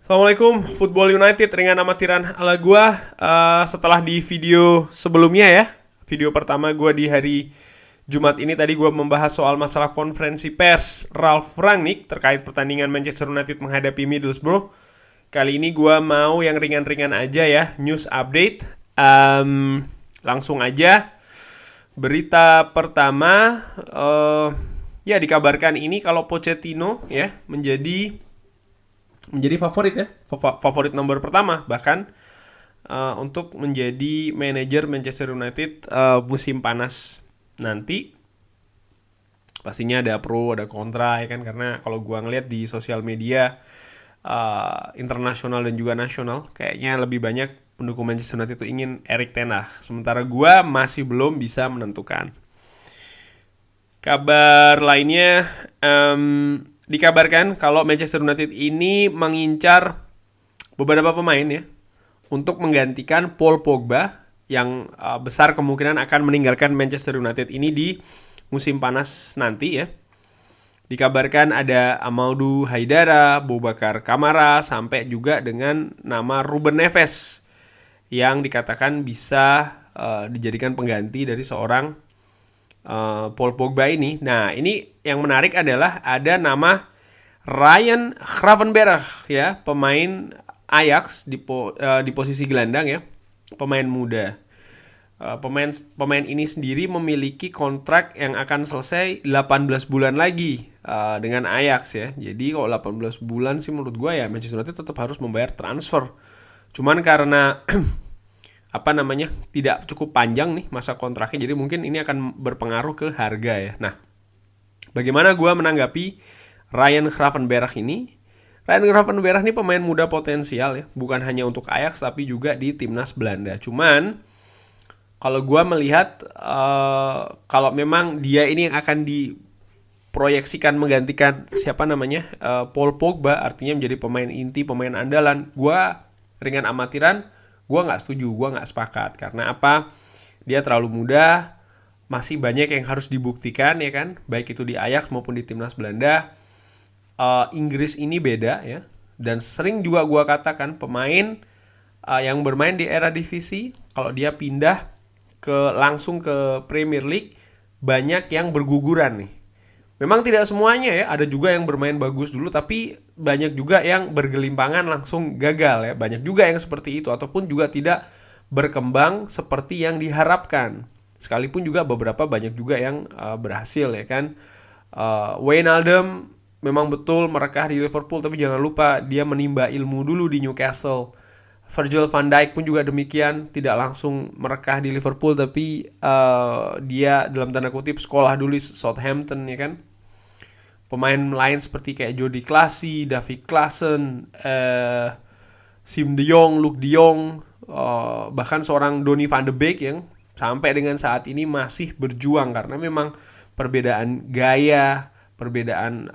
Assalamualaikum, Football United ringan amatiran ala gua. Setelah di video sebelumnya ya, video pertama gua di hari Jumat ini tadi gua membahas soal masalah konferensi pers Ralf Rangnick terkait pertandingan Manchester United menghadapi Middlesbrough. Kali ini gua mau yang ringan-ringan aja ya, news update. Langsung aja. Berita pertama, ya dikabarkan ini kalau Pochettino ya menjadi favorit ya, favorit nomor pertama bahkan untuk menjadi manajer Manchester United musim panas nanti. Pastinya ada pro ada kontra ya kan, karena kalau gua ngeliat di sosial media internasional dan juga nasional kayaknya lebih banyak pendukung Manchester United itu ingin Erik ten Hag, sementara gua masih belum bisa menentukan. Kabar lainnya, dikabarkan kalau Manchester United ini mengincar beberapa pemain ya untuk menggantikan Paul Pogba yang besar kemungkinan akan meninggalkan Manchester United ini di musim panas nanti ya. Dikabarkan ada Amadou Haidara, Boubacar Kamara, sampai juga dengan nama Ruben Neves yang dikatakan bisa dijadikan pengganti dari seorang Paul Pogba ini. Nah, ini yang menarik adalah ada nama Ryan Gravenberch ya, pemain Ajax di posisi gelandang ya, pemain muda. Pemain ini sendiri memiliki kontrak yang akan selesai 18 bulan lagi dengan Ajax ya. Jadi kalau 18 bulan sih menurut gue ya Manchester United tetap harus membayar transfer. Cuman karena tidak cukup panjang nih masa kontraknya, jadi mungkin ini akan berpengaruh ke harga ya. Nah, bagaimana gue menanggapi Ryan Gravenberch ini? Ryan Gravenberch ini pemain muda potensial ya, bukan hanya untuk Ajax tapi juga di timnas Belanda. Cuman kalau gue melihat kalau memang dia ini yang akan diproyeksikan menggantikan Paul Pogba, artinya menjadi pemain inti, pemain andalan, gue ringan amatiran, gue nggak setuju, gue nggak sepakat. Karena apa? Dia terlalu muda, masih banyak yang harus dibuktikan ya kan, baik itu di Ajax maupun di timnas Belanda. Inggris ini beda ya, dan sering juga gue katakan pemain yang bermain di era divisi, kalau dia pindah langsung ke Premier League, banyak yang berguguran nih. Memang tidak semuanya ya, ada juga yang bermain bagus dulu tapi banyak juga yang bergelimpangan langsung gagal ya. Banyak juga yang seperti itu ataupun juga tidak berkembang seperti yang diharapkan. Sekalipun juga beberapa banyak juga yang berhasil ya kan. Wijnaldum memang betul merekah di Liverpool, tapi jangan lupa dia menimba ilmu dulu di Newcastle. Virgil van Dijk pun juga demikian, tidak langsung merekah di Liverpool tapi dia dalam tanda kutip sekolah dulu di Southampton ya kan. Pemain lain seperti kayak Jody Klaasie, David Klaassen, Sim de Jong, Luuk de Jong, bahkan seorang Donny van de Beek yang sampai dengan saat ini masih berjuang, karena memang perbedaan gaya, perbedaan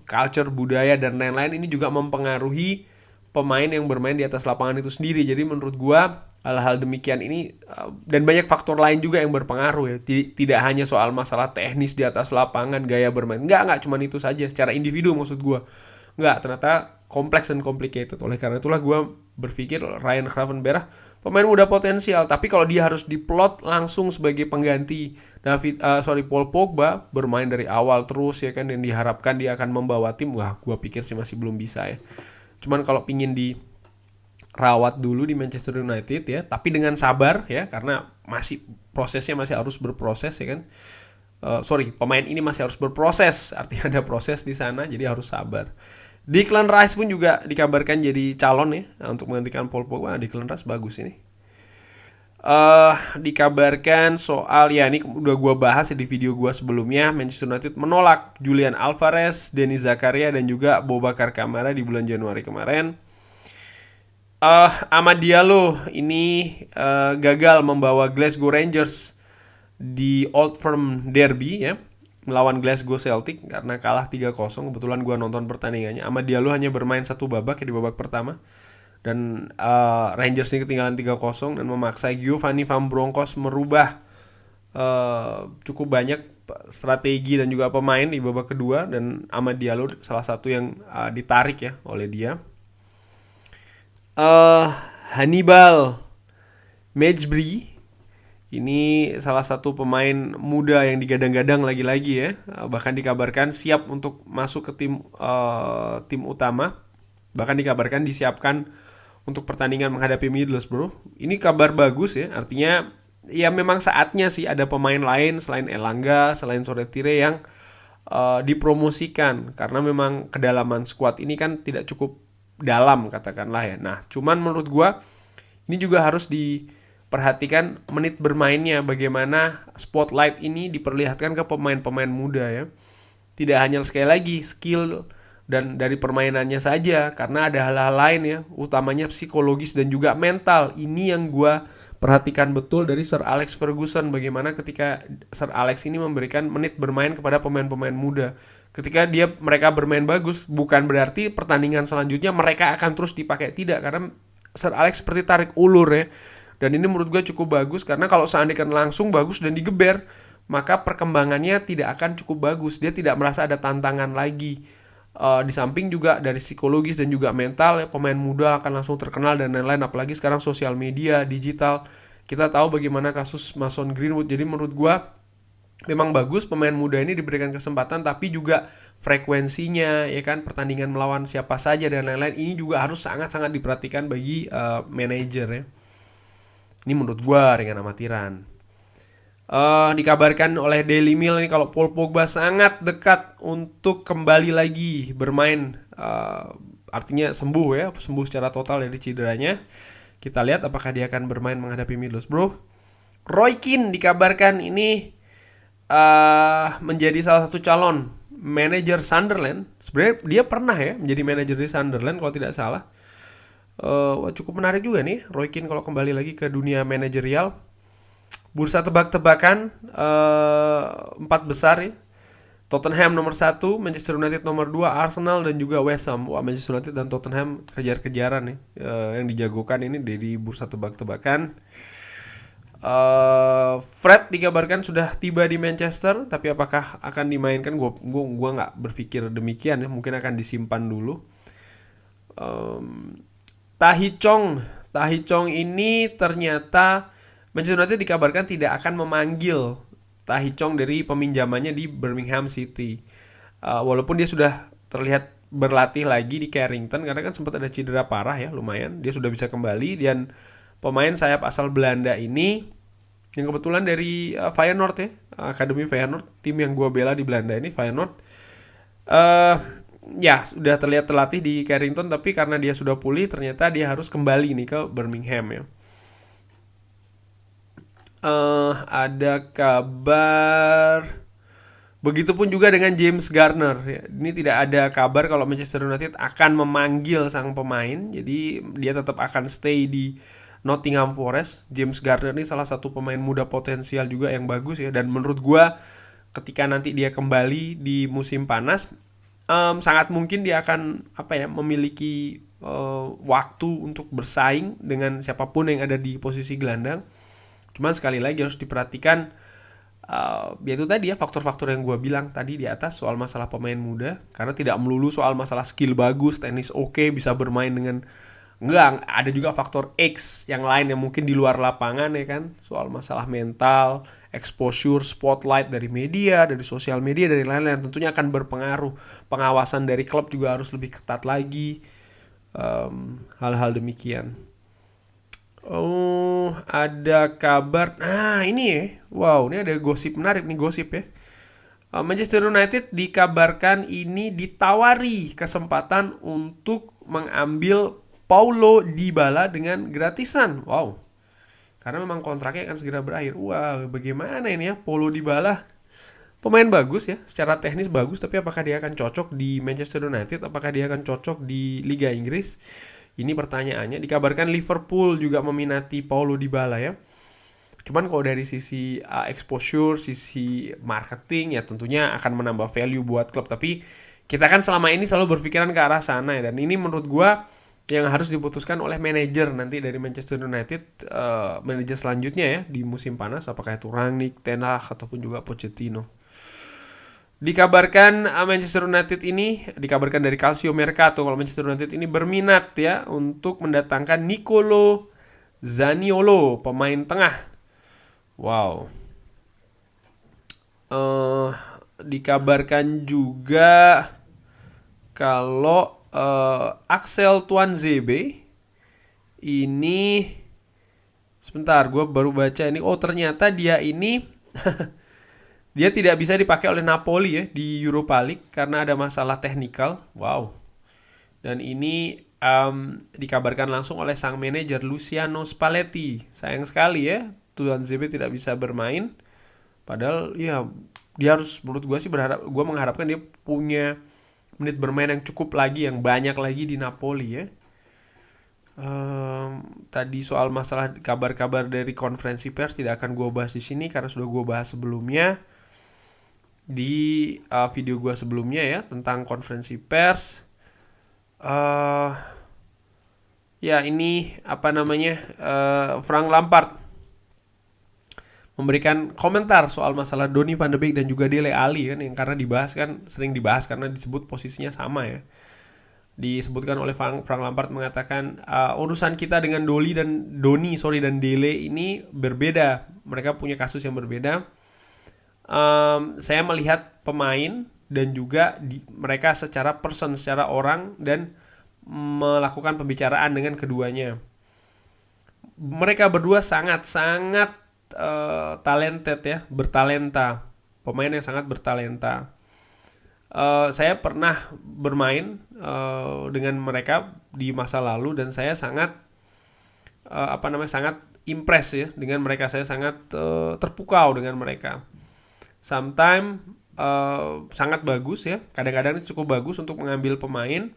culture, budaya dan lain-lain ini juga mempengaruhi pemain yang bermain di atas lapangan itu sendiri. Jadi menurut gua hal-hal demikian ini dan banyak faktor lain juga yang berpengaruh ya. Tidak hanya soal masalah teknis di atas lapangan, gaya bermain. Enggak cuma itu saja secara individu maksud gua. Enggak, ternyata kompleks dan complicated. Oleh karena itulah gua berpikir Ryan Gravenberch pemain muda potensial, tapi kalau dia harus diplot langsung sebagai pengganti Paul Pogba, bermain dari awal terus ya kan, dan diharapkan dia akan membawa tim, wah gua pikir sih masih belum bisa ya. Cuman kalau pingin dirawat dulu di Manchester United ya, tapi dengan sabar ya, karena prosesnya masih harus berproses ya kan. Pemain ini masih harus berproses, artinya ada proses di sana, jadi harus sabar. Declan Rice pun juga dikabarkan jadi calon ya untuk menggantikan Paul Pogba. Declan Rice bagus ini. Dikabarkan soal, ya ini udah gue bahas ya di video gue sebelumnya, Manchester United menolak Julian Alvarez, Denis Zakaria dan juga Boubacar Kamara di bulan Januari kemarin. Amad Diallo ini gagal membawa Glasgow Rangers di Old Firm Derby ya, melawan Glasgow Celtic karena kalah 3-0. Kebetulan gue nonton pertandingannya. Amad Diallo hanya bermain satu babak ya, di babak pertama. Dan Rangers ini ketinggalan 3-0 dan memaksa Giovanni Van Bronckhorst merubah cukup banyak strategi dan juga pemain di babak kedua, dan Amad Diallo salah satu yang ditarik ya oleh dia. eh Hannibal Mejbri ini salah satu pemain muda yang digadang-gadang lagi-lagi ya. Bahkan dikabarkan siap untuk masuk ke tim utama. Bahkan dikabarkan disiapkan untuk pertandingan menghadapi Middlesbrough. Ini kabar bagus ya. Artinya ya memang saatnya sih ada pemain lain selain Elanga, selain Soretire yang dipromosikan karena memang kedalaman squad ini kan tidak cukup dalam katakanlah ya. Nah, cuman menurut gua ini juga harus diperhatikan menit bermainnya, bagaimana spotlight ini diperlihatkan ke pemain-pemain muda ya. Tidak hanya sekali lagi skill dan dari permainannya saja, karena ada hal-hal lain ya, utamanya psikologis dan juga mental. Ini yang gua perhatikan betul dari Sir Alex Ferguson, bagaimana ketika Sir Alex ini memberikan menit bermain kepada pemain-pemain muda. Ketika mereka bermain bagus, bukan berarti pertandingan selanjutnya mereka akan terus dipakai, tidak, karena Sir Alex seperti tarik ulur ya. Dan ini menurut gue cukup bagus, karena kalau seandainya langsung bagus dan digeber, maka perkembangannya tidak akan cukup bagus. Dia tidak merasa ada tantangan lagi. Di samping juga dari psikologis dan juga mental ya, pemain muda akan langsung terkenal dan lain-lain, apalagi sekarang sosial media, digital. Kita tahu bagaimana kasus Mason Greenwood. Jadi menurut gua memang bagus pemain muda ini diberikan kesempatan, tapi juga frekuensinya ya kan, pertandingan melawan siapa saja dan lain-lain ini juga harus sangat-sangat diperhatikan bagi manajer ya. Ini menurut gua ringan amatiran. Dikabarkan oleh Daily Mail ini kalau Paul Pogba sangat dekat untuk kembali lagi bermain, artinya sembuh ya, sembuh secara total dari cederanya. Kita lihat apakah dia akan bermain menghadapi Middlesbrough. Roy Keane dikabarkan ini menjadi salah satu calon manajer Sunderland. Sebenarnya dia pernah ya menjadi manajer di Sunderland kalau tidak salah. Cukup menarik juga nih Roy Keane kalau kembali lagi ke dunia manajerial. Bursa tebak-tebakan 4 besar ya. Tottenham nomor 1, Manchester United nomor 2, Arsenal dan juga West Ham. Wah, Manchester United dan Tottenham kejar-kejaran ya. Yang dijagokan ini dari bursa tebak-tebakan. Fred dikabarkan sudah tiba di Manchester, tapi apakah akan dimainkan? Gua nggak berpikir demikian ya. Mungkin akan disimpan dulu. Tahi Chong ini ternyata Manchester United dikabarkan tidak akan memanggil Tahi Chong dari peminjamannya di Birmingham City. Walaupun dia sudah terlihat berlatih lagi di Carrington karena kan sempat ada cedera parah ya, lumayan. Dia sudah bisa kembali, dan pemain sayap asal Belanda ini yang kebetulan dari Feyenoord ya, Akademi Feyenoord, tim yang gue bela di Belanda ini, Feyenoord. Ya sudah terlihat terlatih di Carrington, tapi karena dia sudah pulih ternyata dia harus kembali nih ke Birmingham ya. Ada kabar begitupun juga dengan James Garner ya. Ini tidak ada kabar kalau Manchester United akan memanggil sang pemain, jadi dia tetap akan stay di Nottingham Forest. James Garner ini salah satu pemain muda potensial juga yang bagus ya, dan menurut gua ketika nanti dia kembali di musim panas, sangat mungkin dia akan memiliki waktu untuk bersaing dengan siapapun yang ada di posisi gelandang. Cuman sekali lagi harus diperhatikan yaitu tadi ya, faktor-faktor yang gue bilang tadi di atas soal masalah pemain muda, karena tidak melulu soal masalah skill bagus, teknis oke, bisa bermain dengan enggak, ada juga faktor X yang lain yang mungkin di luar lapangan ya kan, soal masalah mental, exposure, spotlight dari media, dari sosial media, dari lain-lain, tentunya akan berpengaruh. Pengawasan dari klub juga harus lebih ketat lagi, hal-hal demikian. Oh, ada kabar. Nah, ini ya. Wow, ini ada gosip menarik nih, gosip ya. Manchester United dikabarkan ini ditawari kesempatan untuk mengambil Paulo Dybala dengan gratisan. Wow. Karena memang kontraknya akan segera berakhir. Wah, bagaimana ini ya Paulo Dybala? Pemain bagus ya, secara teknis bagus, tapi apakah dia akan cocok di Manchester United? Apakah dia akan cocok di Liga Inggris? Ini pertanyaannya. Dikabarkan Liverpool juga meminati Paulo Dybala ya. Cuman kalau dari sisi exposure, sisi marketing ya tentunya akan menambah value buat klub. Tapi kita kan selama ini selalu berpikiran ke arah sana ya. Dan ini menurut gua yang harus diputuskan oleh manajer nanti dari Manchester United, manajer selanjutnya ya di musim panas, apakah itu Rangnick, Ten Hag ataupun juga Pochettino. Dikabarkan Manchester United ini, dikabarkan dari Calcio Mercato, kalau Manchester United ini berminat ya untuk mendatangkan Nicolo Zaniolo, pemain tengah. Wow. Dikabarkan juga kalau Axel Tuanzebe ini, sebentar, gue baru baca ini. Oh, ternyata dia ini dia tidak bisa dipakai oleh Napoli ya di Europa League karena ada masalah teknikal. Wow. Dan ini dikabarkan langsung oleh sang manajer Luciano Spalletti. Sayang sekali ya, Tuanzebe tidak bisa bermain. Padahal ya dia harus, menurut gue sih gue mengharapkan dia punya menit bermain yang cukup lagi, yang banyak lagi di Napoli ya. Tadi soal masalah kabar-kabar dari konferensi pers tidak akan gue bahas di sini karena sudah gue bahas sebelumnya di video gue sebelumnya ya tentang konferensi pers. Ya ini apa namanya, Frank Lampard memberikan komentar soal masalah Donny van de Beek dan juga Dele Alli kan, yang karena dibahas kan, sering dibahas karena disebut posisinya sama ya. Disebutkan oleh Frank Lampard mengatakan urusan kita dengan Donny dan Dele ini berbeda. Mereka punya kasus yang berbeda. Saya melihat pemain dan juga mereka secara person, secara orang, dan melakukan pembicaraan dengan keduanya. Mereka berdua sangat-sangat talented ya, bertalenta, pemain yang sangat bertalenta. Saya pernah bermain dengan mereka di masa lalu dan saya sangat sangat impress ya dengan mereka. Saya sangat terpukau dengan mereka. Sometimes sangat bagus ya, kadang-kadang cukup bagus untuk mengambil pemain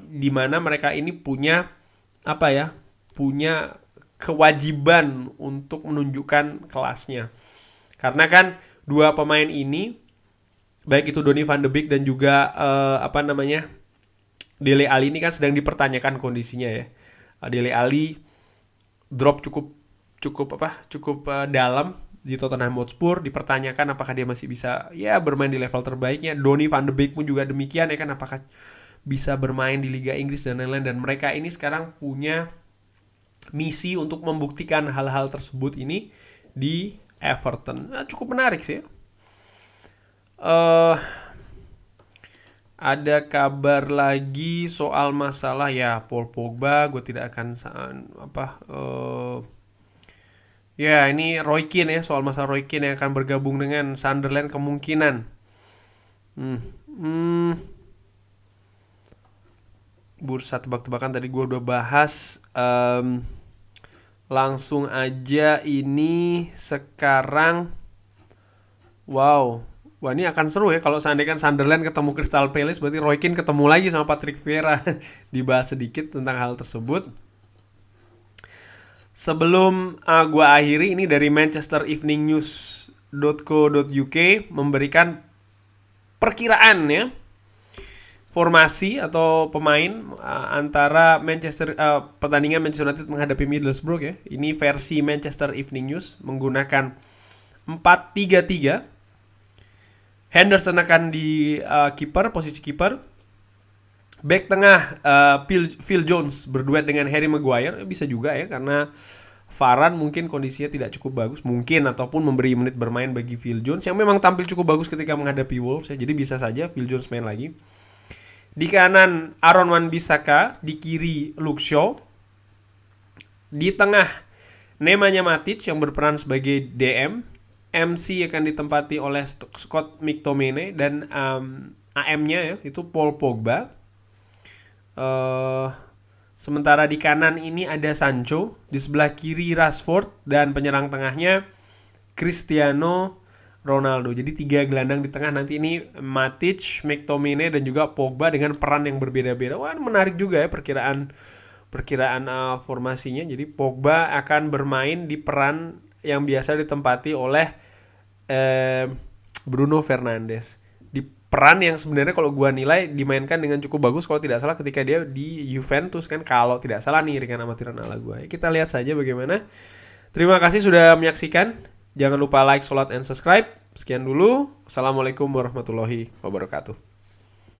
di mana mereka ini punya punya kewajiban untuk menunjukkan kelasnya. Karena kan dua pemain ini, baik itu Donny van de Beek dan juga Dele Alli ini kan sedang dipertanyakan kondisinya ya. Dele Alli drop cukup dalam di Tottenham Hotspur, dipertanyakan apakah dia masih bisa ya bermain di level terbaiknya. Donny van de Beek pun juga demikian ya kan, apakah bisa bermain di Liga Inggris dan lain-lain. Dan mereka ini sekarang punya misi untuk membuktikan hal-hal tersebut ini di Everton. Cukup menarik sih. Ada kabar lagi soal masalah ya Paul Pogba. Gue tidak akan ya ini Roy Keane ya, soal masalah Roy Keane yang akan bergabung dengan Sunderland kemungkinan. Bursa tebak-tebakan tadi gue udah bahas. Langsung aja ini sekarang. Wow, wah ini akan seru ya kalau seandainya Sunderland ketemu Crystal Palace, berarti Roy Keane ketemu lagi sama Patrick Vieira. Dibahas sedikit tentang hal tersebut. Sebelum gue akhiri, ini dari Manchester Evening News.co.uk memberikan perkiraan ya, formasi atau pemain antara pertandingan Manchester United menghadapi Middlesbrough ya. Ini versi Manchester Evening News menggunakan 4-3-3. Henderson akan di posisi kiper. Back tengah Phil Jones berduet dengan Harry Maguire, bisa juga ya karena Varane mungkin kondisinya tidak cukup bagus, mungkin, ataupun memberi menit bermain bagi Phil Jones yang memang tampil cukup bagus ketika menghadapi Wolves ya. Jadi bisa saja Phil Jones main lagi. Di kanan Aaron Wan-Bissaka, di kiri Luke Shaw. Di tengah Nemanja Matic yang berperan sebagai DM. MC akan ditempati oleh Scott McTominay dan AM-nya ya, itu Paul Pogba. Sementara di kanan ini ada Sancho, di sebelah kiri Rashford, dan penyerang tengahnya Cristiano Ronaldo. Jadi 3 gelandang di tengah nanti ini Matic, McTominay, dan juga Pogba dengan peran yang berbeda-beda. Wah, menarik juga ya perkiraan formasinya. Jadi Pogba akan bermain di peran yang biasa ditempati oleh Bruno Fernandes. Di peran yang sebenarnya kalau gua nilai dimainkan dengan cukup bagus kalau tidak salah ketika dia di Juventus kan, kalau tidak salah nih dengan amatiran ala gua. Kita lihat saja bagaimana. Terima kasih sudah menyaksikan. Jangan lupa like, sholat, and subscribe. Sekian dulu. Assalamualaikum warahmatullahi wabarakatuh.